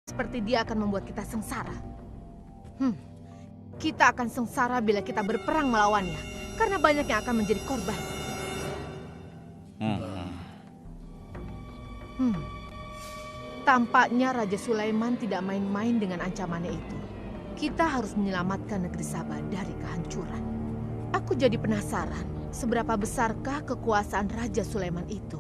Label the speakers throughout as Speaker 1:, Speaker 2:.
Speaker 1: seperti dia akan membuat kita sengsara. Kita akan sengsara bila kita berperang melawannya, karena banyak yang akan menjadi korban. Tampaknya Raja Sulaiman tidak main-main dengan ancamannya itu. Kita harus menyelamatkan negeri Sabah dari kehancuran. Aku jadi penasaran, seberapa besarkah kekuasaan Raja Sulaiman itu?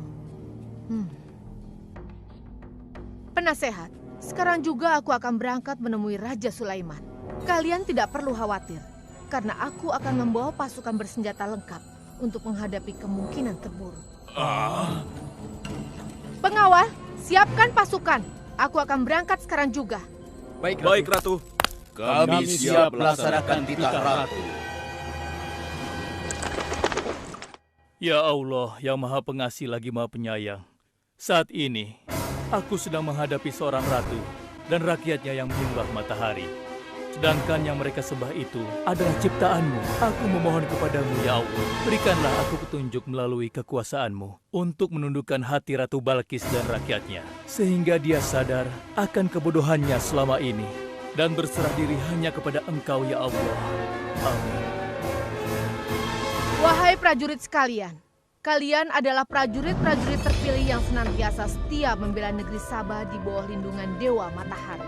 Speaker 1: Penasehat, sekarang juga aku akan berangkat menemui Raja Sulaiman. Kalian tidak perlu khawatir, karena aku akan membawa pasukan bersenjata lengkap untuk menghadapi kemungkinan terburuk. Pengawal, siapkan pasukan. Aku akan berangkat sekarang juga.
Speaker 2: Baik, Ratu.
Speaker 3: Kami siap melaksanakan titah Ratu.
Speaker 4: Ya Allah, yang Maha Pengasih lagi Maha Penyayang. Saat ini, aku sedang menghadapi seorang ratu dan rakyatnya yang menyembah matahari. Sedangkan yang mereka sembah itu adalah ciptaanmu. Aku memohon kepadamu, ya Allah. Berikanlah aku petunjuk melalui kekuasaanmu untuk menundukkan hati Ratu Balkis dan rakyatnya. Sehingga dia sadar akan kebodohannya selama ini dan berserah diri hanya kepada Engkau, ya Allah. Amin.
Speaker 1: Wahai prajurit sekalian, kalian adalah prajurit-prajurit terpilih yang senantiasa setia membela negeri Sabah di bawah lindungan Dewa Matahari.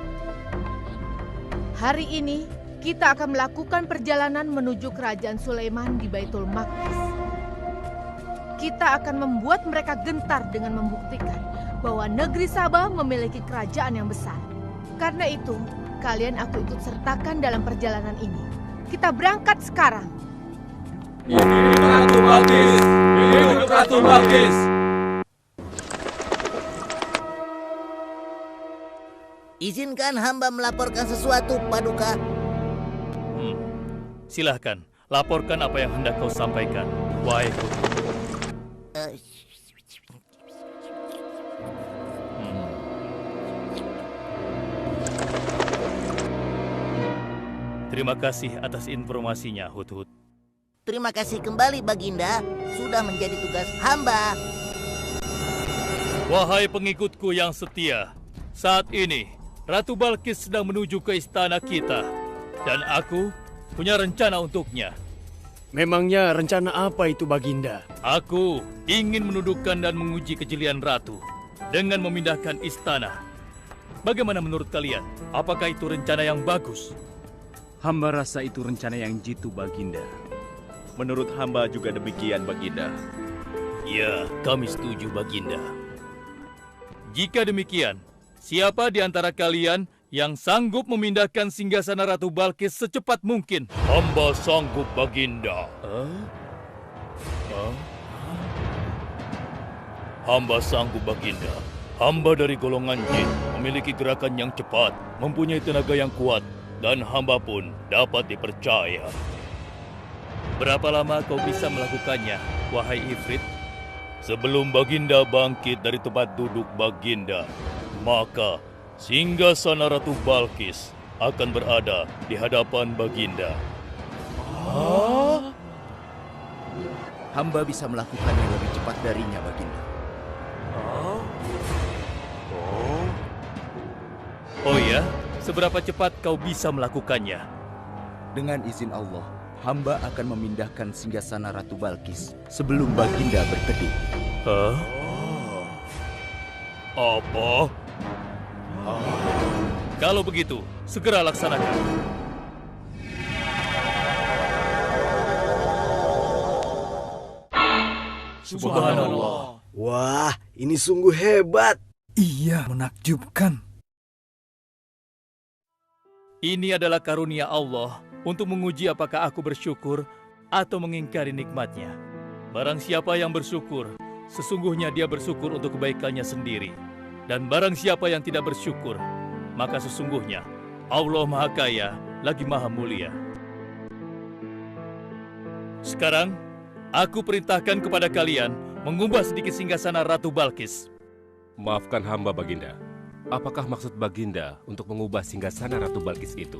Speaker 1: Hari ini, kita akan melakukan perjalanan menuju kerajaan Sulaiman di Baitul Maqdis. Kita akan membuat mereka gentar dengan membuktikan bahwa negeri Sabah memiliki kerajaan yang besar. Karena itu, kalian aku ikut sertakan dalam perjalanan ini. Kita berangkat sekarang.
Speaker 3: Hidup Ratu Balkis! Hidup Ratu Balkis!
Speaker 5: Izinkan hamba melaporkan sesuatu, Paduka.
Speaker 4: Silahkan, laporkan apa yang hendak kau sampaikan. Wahai Putu. Terima kasih atas informasinya, Hudhud.
Speaker 5: Terima kasih kembali, Baginda. Sudah menjadi tugas hamba.
Speaker 4: Wahai pengikutku yang setia, saat ini Ratu Balkis sedang menuju ke istana kita. Dan aku punya rencana untuknya.
Speaker 2: Memangnya rencana apa itu, Baginda?
Speaker 4: Aku ingin menundukkan dan menguji kejelian Ratu dengan memindahkan istana. Bagaimana menurut kalian? Apakah itu rencana yang bagus?
Speaker 6: Hamba rasa itu rencana yang jitu, Baginda.
Speaker 2: Menurut hamba juga demikian, Baginda.
Speaker 4: Ya, kami setuju, Baginda. Jika demikian, siapa di antara kalian yang sanggup memindahkan singgasana Ratu Balkis secepat mungkin? Hamba sanggup, Baginda. Hamba sanggup, Baginda. Hamba dari golongan jin, memiliki gerakan yang cepat, mempunyai tenaga yang kuat, dan hamba pun dapat dipercaya. Berapa lama kau bisa melakukannya, wahai Ifrit? Sebelum Baginda bangkit dari tempat duduk Baginda, maka singgasana Ratu Balkis akan berada di hadapan Baginda.
Speaker 6: Hamba bisa melakukannya lebih cepat darinya, Baginda.
Speaker 4: Oh ya? Seberapa cepat kau bisa melakukannya?
Speaker 6: Dengan izin Allah, hamba akan memindahkan singgasana Ratu Balkis sebelum Baginda berkedip.
Speaker 4: Hah? Apa? Kalau begitu, segera laksanakan. Subhanallah.
Speaker 7: Wah, ini sungguh hebat.
Speaker 8: Iya, menakjubkan.
Speaker 4: Ini adalah karunia Allah untuk menguji apakah aku bersyukur atau mengingkari nikmatnya. Barang siapa yang bersyukur, sesungguhnya dia bersyukur untuk kebaikannya sendiri. Dan barang siapa yang tidak bersyukur, maka sesungguhnya Allah Maha Kaya lagi Maha Mulia. Sekarang, aku perintahkan kepada kalian mengubah sedikit singgasana Ratu Balkis.
Speaker 3: Maafkan hamba, Baginda. Apakah maksud Baginda untuk mengubah singgasana Ratu Balkis itu?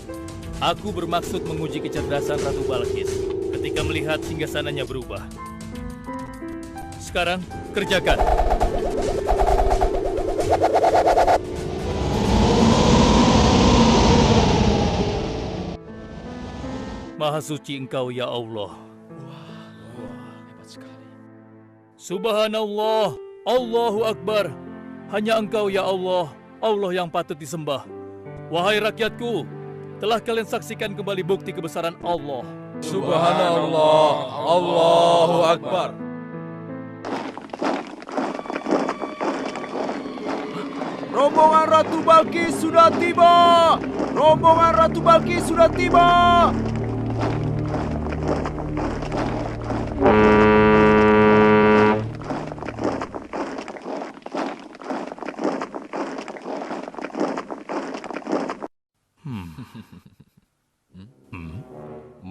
Speaker 4: Aku bermaksud menguji kecerdasan Ratu Balkis ketika melihat singgasananya berubah. Sekarang, kerjakan. Maha suci Engkau ya Allah. Subhanallah, Allahu Akbar. Hanya Engkau ya Allah, Allah yang patut disembah. Wahai rakyatku, telah kalian saksikan kembali bukti kebesaran Allah.
Speaker 9: Subhanallah, Allahu Akbar.
Speaker 6: Rombongan Ratu Balkis sudah tiba! Rombongan Ratu Balkis sudah tiba!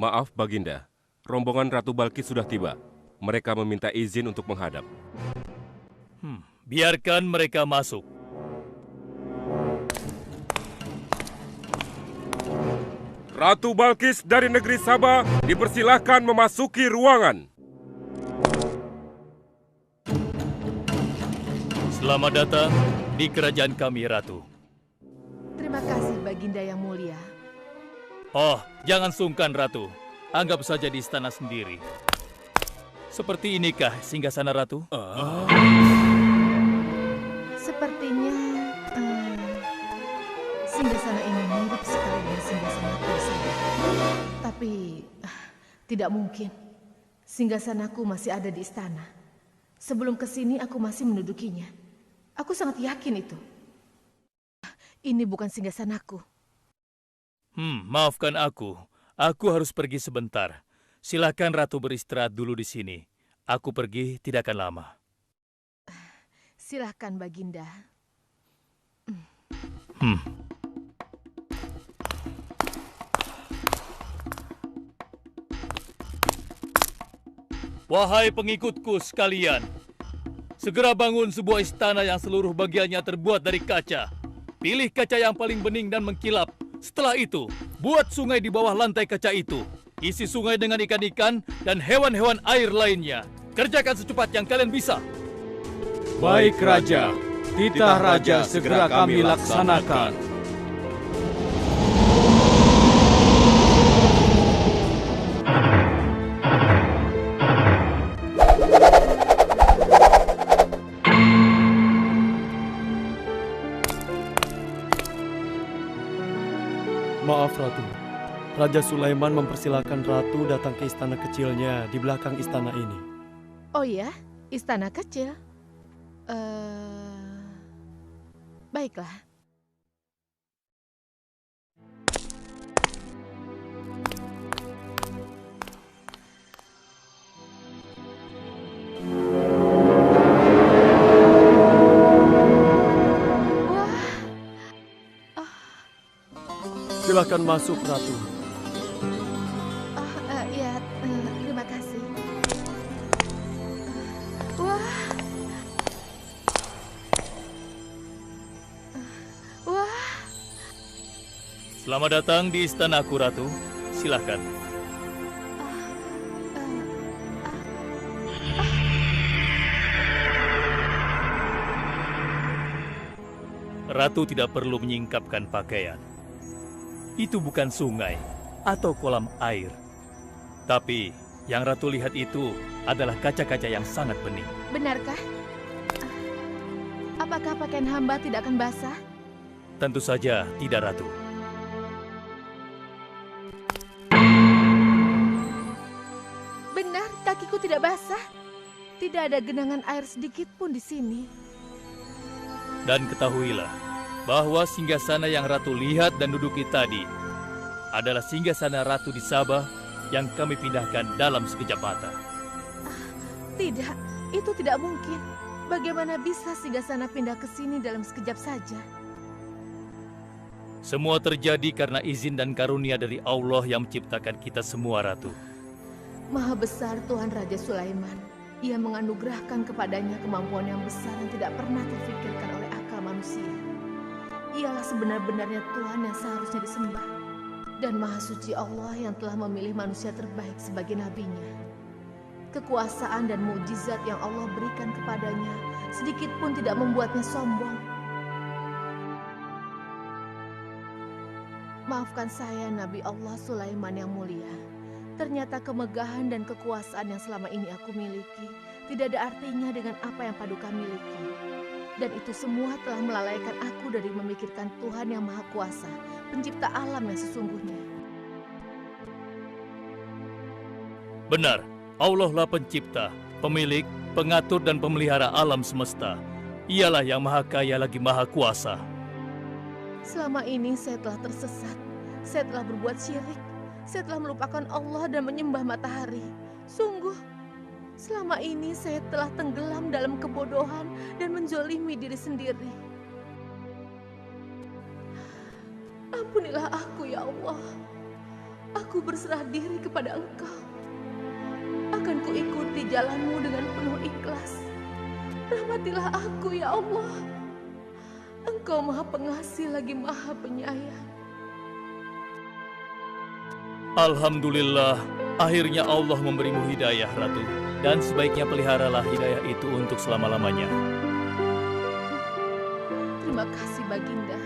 Speaker 3: Maaf Baginda, rombongan Ratu Balkis sudah tiba. Mereka meminta izin untuk menghadap.
Speaker 4: Biarkan mereka masuk.
Speaker 3: Ratu Balkis dari negeri Sabah dipersilahkan memasuki ruangan.
Speaker 4: Selamat datang di kerajaan kami, Ratu.
Speaker 1: Terima kasih Baginda yang mulia.
Speaker 4: Oh, jangan sungkan, Ratu. Anggap saja di istana sendiri. Seperti inikah singgasana Ratu?
Speaker 1: Sepertinya singgasana ini mirip sekali dengan singgasanaku di sana. Tapi tidak mungkin. Singgasanaku masih ada di istana. Sebelum kesini aku masih mendudukinya. Aku sangat yakin itu. Ini bukan singgasanaku.
Speaker 4: Maafkan aku. Aku harus pergi sebentar. Silakan Ratu beristirahat dulu di sini. Aku pergi tidak akan lama.
Speaker 1: Silakan Baginda.
Speaker 4: Wahai pengikutku sekalian, segera bangun sebuah istana yang seluruh bagiannya terbuat dari kaca. Pilih kaca yang paling bening dan mengkilap. Setelah itu, buat sungai di bawah lantai kaca itu. Isi sungai dengan ikan-ikan dan hewan-hewan air lainnya. Kerjakan secepat yang kalian bisa.
Speaker 9: Baik Raja, titah Raja segera kami laksanakan.
Speaker 2: Maaf Ratu, Raja Sulaiman mempersilahkan Ratu datang ke istana kecilnya di belakang istana ini.
Speaker 1: Oh ya, istana kecil. Baiklah.
Speaker 2: Silakan masuk Ratu.
Speaker 1: Ya, terima kasih. Wah.
Speaker 4: Selamat datang di istanaku, Ratu. Silakan. Ratu tidak perlu menyingkapkan pakaian. Itu bukan sungai atau kolam air. Tapi yang Ratu lihat itu adalah kaca-kaca yang sangat bening.
Speaker 1: Benarkah? Apakah pakaian hamba tidak akan basah?
Speaker 4: Tentu saja tidak, Ratu.
Speaker 1: Benar, kakiku tidak basah. Tidak ada genangan air sedikit pun di sini.
Speaker 4: Dan ketahuilah bahwa singgasana yang Ratu lihat dan duduki tadi adalah singgasana Ratu di Sabah yang kami pindahkan dalam sekejap mata.
Speaker 1: Tidak, itu tidak mungkin. Bagaimana bisa singgasana pindah ke sini dalam sekejap saja?
Speaker 4: Semua terjadi karena izin dan karunia dari Allah yang menciptakan kita semua, Ratu.
Speaker 1: Maha besar Tuhan Raja Sulaiman. Ia menganugerahkan kepadanya kemampuan yang besar yang tidak pernah terfikirkan oleh akal manusia. Ialah sebenar-benarnya Tuhan yang seharusnya disembah. Dan Maha Suci Allah yang telah memilih manusia terbaik sebagai nabinya. Kekuasaan dan mukjizat yang Allah berikan kepadanya sedikit pun tidak membuatnya sombong. Maafkan saya, Nabi Allah Sulaiman yang mulia. Ternyata kemegahan dan kekuasaan yang selama ini aku miliki tidak ada artinya dengan apa yang Paduka miliki. Dan itu semua telah melalaikan aku dari memikirkan Tuhan yang Maha Kuasa, pencipta alam yang sesungguhnya.
Speaker 4: Benar, Allah lah pencipta, pemilik, pengatur dan pemelihara alam semesta. Ialah yang Maha Kaya lagi Maha Kuasa.
Speaker 1: Selama ini saya telah tersesat, saya telah berbuat syirik, saya telah melupakan Allah dan menyembah matahari. Sungguh, selama ini saya telah tenggelam dalam kebodohan dan menzolimi diri sendiri. Ampunilah aku ya Allah. Aku berserah diri kepada Engkau. Akan kuikuti jalanmu dengan penuh ikhlas. Rahmatilah aku ya Allah. Engkau Maha Pengasih lagi Maha Penyayang.
Speaker 4: Alhamdulillah, akhirnya Allah memberimu hidayah, Ratu. Dan sebaiknya peliharalah hidayah itu untuk selama-lamanya.
Speaker 1: Terima kasih Baginda.